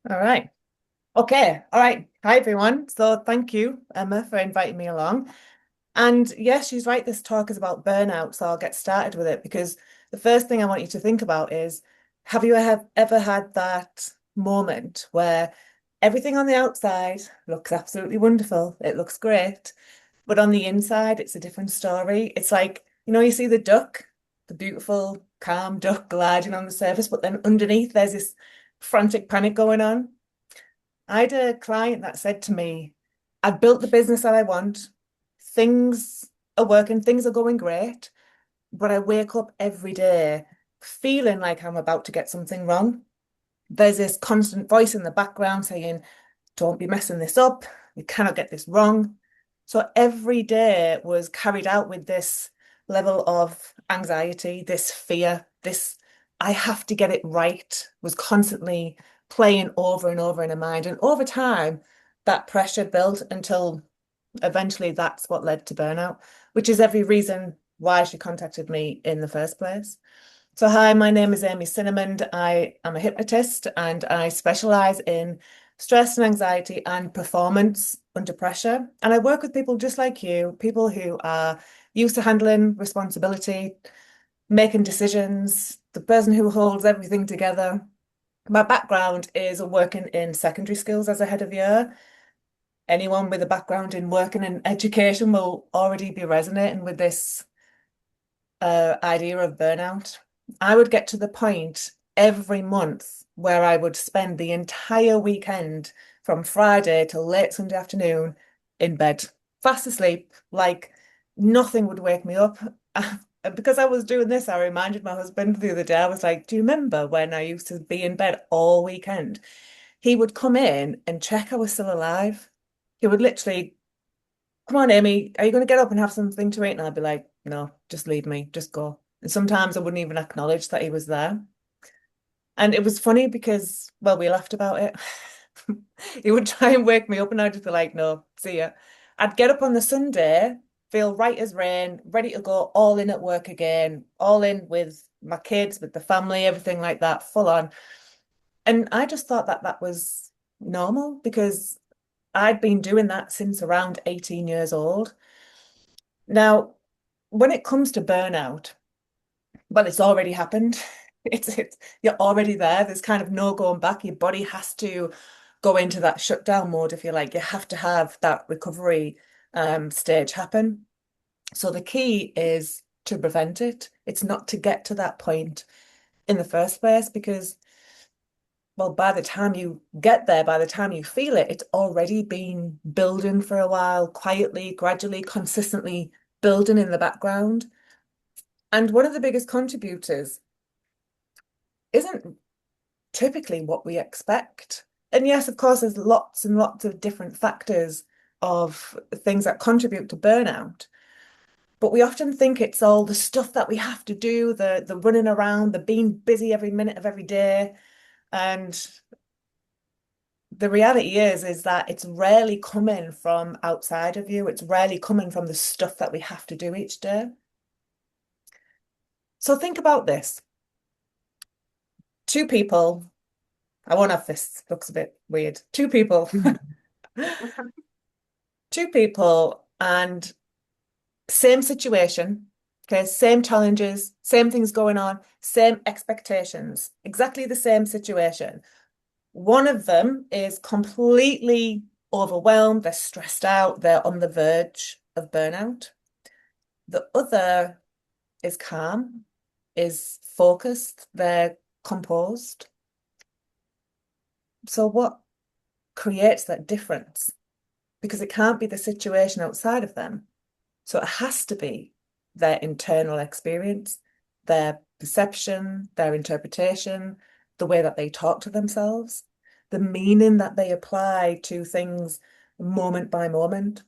All right. Okay. All right. Hi, everyone. So thank you, Emma, for inviting me along. And yes, she's right. This talk is about burnout. So I'll get started with it because the first thing I want you to think about is, have you ever had that moment where everything on the outside looks absolutely wonderful? It looks great. But on the inside, it's a different story. It's like, you see the duck, the beautiful, calm duck gliding on the surface, but then underneath there's this frantic panic going on. I had a client that said to me, I've built the business that I want. Things are working, things are going great, but I wake up every day feeling like I'm about to get something wrong. There's this constant voice in the background saying, don't be messing this up. You cannot get this wrong. So every day was carried out with this level of anxiety, this fear, this I have to get it right was constantly playing over and over in her mind. And over time, that pressure built until eventually that's what led to burnout, which is every reason why she contacted me in the first place. So, hi, my name is Amy Cinnamon. I am a hypnotist and I specialize in stress and anxiety and performance under pressure. And I work with people just like you, people who are used to handling responsibility, making decisions, the person who holds everything together. My background is working in secondary schools as a head of year. Anyone with a background in working in education will already be resonating with this idea of burnout. I would get to the point every month where I would spend the entire weekend from Friday till late Sunday afternoon in bed, fast asleep, like nothing would wake me up. And because I was doing this, I reminded my husband the other day, I was like, do you remember when I used to be in bed all weekend? He would come in and check I was still alive. He would literally, come on, Amy, are you going to get up and have something to eat? And I'd be like, no, just leave me, just go. And sometimes I wouldn't even acknowledge that he was there. And it was funny because, well, we laughed about it. He would try and wake me up, and I'd just be like, no, see ya. I'd get up on the Sunday, feel right as rain, ready to go all in at work again, all in with my kids, with the family, everything like that, full on. And I just thought that that was normal because I'd been doing that since around 18 years old. Now, when it comes to burnout, well, it's already happened. It's you're already there. There's kind of no going back. Your body has to go into that shutdown mode, if you like. You have to have that recovery stage happen. So the key is to prevent it. It's not to get to that point in the first place because, well, by the time you get there, by the time you feel it, it's already been building for a while, quietly, gradually, consistently building in the background. And one of the biggest contributors isn't typically what we expect. And yes, of course, there's lots and lots of different factors of things that contribute to burnout. But we often think it's all the stuff that we have to do, the running around, the being busy every minute of every day. And the reality is that it's rarely coming from outside of you. It's rarely coming from the stuff that we have to do each day. So think about this. Two people, I won't have fists, looks a bit weird. Two people, two people, and same situation, okay, same challenges, same things going on, same expectations, exactly the same situation. One of them is completely overwhelmed, they're stressed out, they're on the verge of burnout. The other is calm, is focused, they're composed. So, what creates that difference? Because it can't be the situation outside of them. So, it has to be their internal experience, their perception, their interpretation, the way that they talk to themselves, the meaning that they apply to things moment by moment.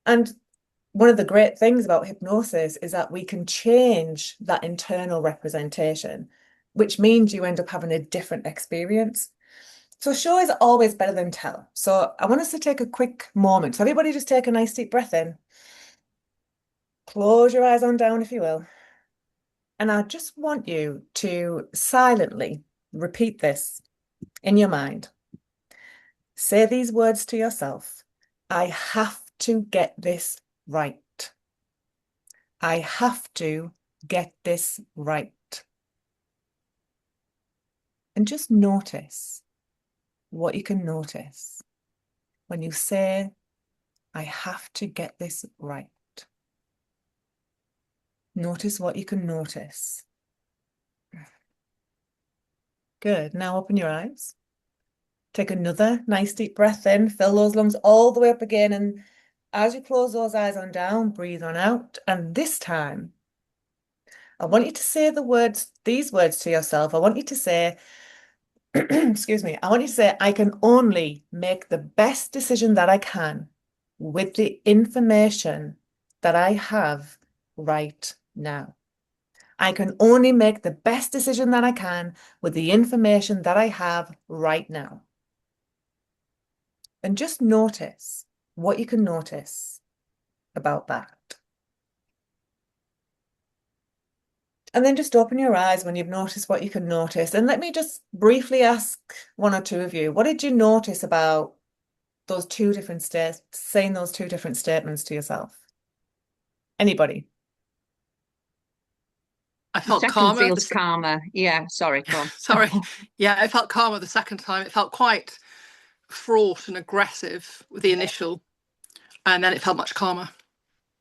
And one of the great things about hypnosis is that we can change that internal representation, which means you end up having a different experience. So show is always better than tell. So I want us to take a quick moment. So everybody just take a nice deep breath in. Close your eyes on down if you will. And I just want you to silently, repeat this in your mind. Say these words to yourself. I have to get this right. I have to get this right. And just notice what you can notice when you say, I have to get this right. Notice what you can notice. Good. Now open your eyes. Take another nice deep breath in, fill those lungs all the way up again. And as you close those eyes on down, breathe on out. And this time, I want you to say these words to yourself. I want you to say, excuse me, I want you to say, I can only make the best decision that I can with the information that I have right now. I can only make the best decision that I can with the information that I have right now. And just notice what you can notice about that. And then just open your eyes when you've noticed what you can notice. And let me just briefly ask one or two of you, what did you notice about those two different states, saying those two different statements to yourself? Anybody? I The felt second calmer. feels calmer. Yeah, sorry, go on. Sorry. Yeah, I felt calmer the second time. It felt quite fraught and aggressive with the initial, and then it felt much calmer.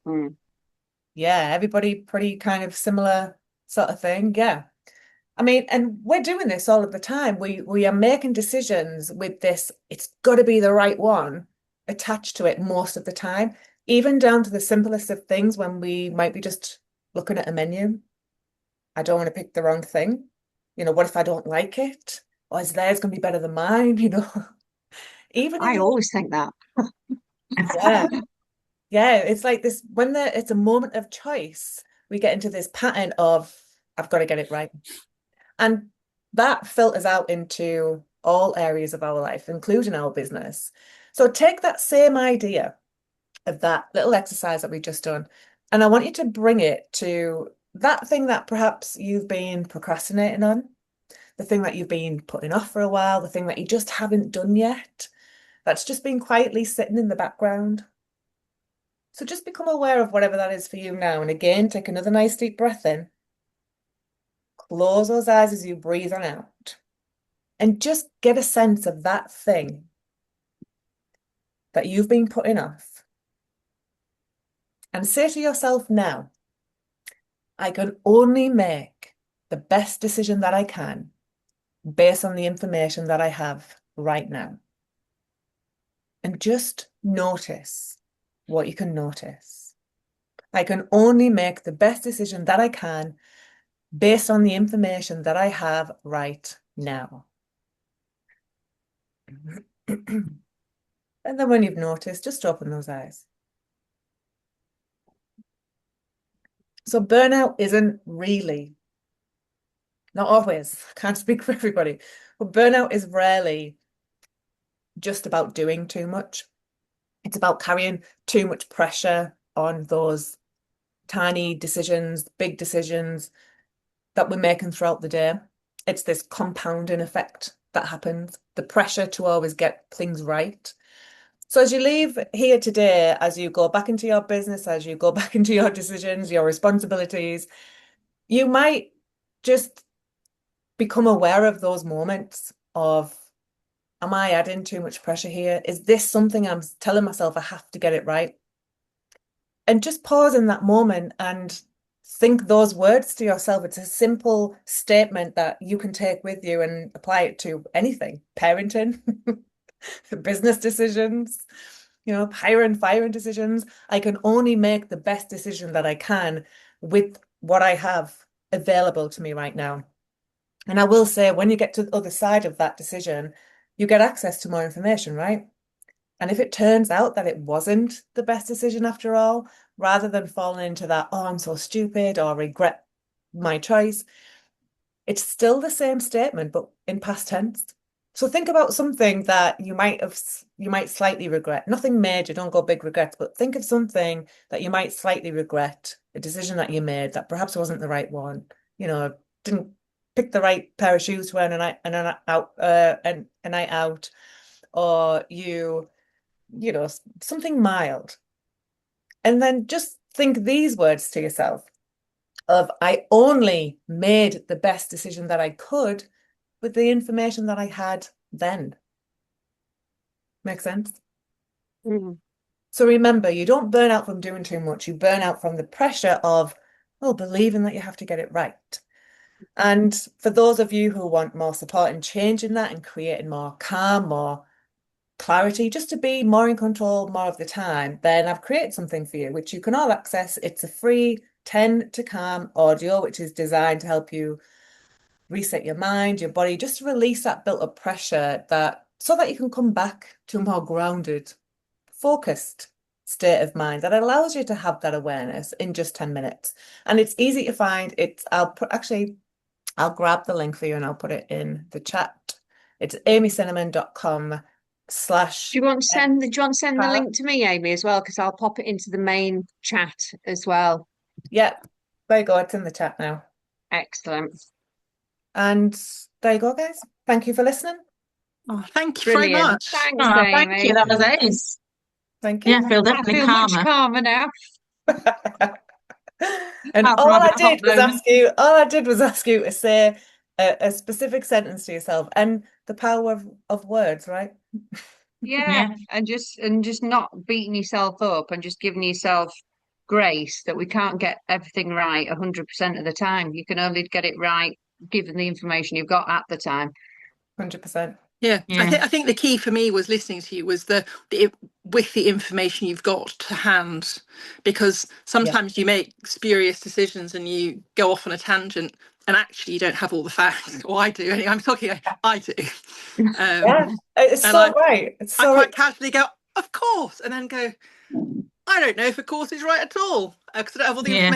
Mm. Yeah, everybody pretty kind of similar sort of thing. Yeah. I mean, and we're doing this all of the time. We are making decisions with this, it's got to be the right one attached to it most of the time, even down to the simplest of things when we might be just looking at a menu. I don't want to pick the wrong thing. What if I don't like it? Or is theirs going to be better than mine? Even in I the, always think that. yeah, yeah, it's like this when it's a moment of choice, we get into this pattern of I've got to get it right. And that filters out into all areas of our life, including our business. So take that same idea of that little exercise that we've just done, and I want you to bring it to that thing that perhaps you've been procrastinating on, the thing that you've been putting off for a while, the thing that you just haven't done yet, that's just been quietly sitting in the background. So just become aware of whatever that is for you now. And again, take another nice deep breath in. Close those eyes as you breathe on out. And just get a sense of that thing that you've been putting off. And say to yourself now, I can only make the best decision that I can based on the information that I have right now. And just notice what you can notice. I can only make the best decision that I can based on the information that I have right now. And then when you've noticed, just open those eyes. So burnout isn't really, not always, I can't speak for everybody, but burnout is rarely just about doing too much. It's about carrying too much pressure on those tiny decisions, big decisions that we're making throughout the day. It's this compounding effect that happens, the pressure to always get things right. So as you leave here today, as you go back into your business, as you go back into your decisions, your responsibilities, you might just become aware of those moments of, am I adding too much pressure here? Is this something I'm telling myself I have to get it right? And just pause in that moment and think those words to yourself. It's a simple statement that you can take with you and apply it to anything, parenting, business decisions, hiring, firing decisions. I can only make the best decision that I can with what I have available to me right now. And I will say, when you get to the other side of that decision, you get access to more information, right? And if it turns out that it wasn't the best decision after all, rather than falling into that, oh, I'm so stupid or regret my choice, it's still the same statement, but in past tense. So think about something that you might slightly regret. Nothing major, don't go big regrets, but think of something that you might slightly regret, a decision that you made that perhaps wasn't the right one, didn't pick the right pair of shoes to wear a night out, or something mild. And then just think these words to yourself of I only made the best decision that I could with the information that I had then. Make sense? Mm. So remember, you don't burn out from doing too much. You burn out from the pressure of, believing that you have to get it right. And for those of you who want more support in changing that and creating more calm, more clarity, just to be more in control more of the time, then I've created something for you, which you can all access. It's a free 10 to calm audio, which is designed to help you reset your mind, your body, just to release that built up pressure so that you can come back to a more grounded, focused state of mind that allows you to have that awareness in just 10 minutes. And it's easy to find. I'll grab the link for you and I'll put it in the chat. It's amycinnamon.com/ Do you want to send the link to me, Amy, as well? Because I'll pop it into the main chat as well. Yeah, there you go. It's in the chat now. Excellent. And there you go, guys. Thank you for listening. Oh, thank you Brilliant. very much. Thanks, Thank Amy. you. That was ace. Thank you. Yeah, I feel definitely much calmer. calmer now. And Apart from all I having a hot did was moment. ask you to say a specific sentence to yourself, and the power of words, right? Yeah, and just not beating yourself up and just giving yourself grace that we can't get everything right 100% of the time. You can only get it right given the information you've got at the time. 100%. Yeah, Yeah. I think the key for me was listening to you was with the information you've got to hand, because sometimes you make spurious decisions and you go off on a tangent and actually you don't have all the facts. Or I do. Anyway, I'm talking. I do. Yeah, it's and so right. It's I so quite casually go, of course, and then go, I don't know if of course is right at all because I don't have all the Yeah. information.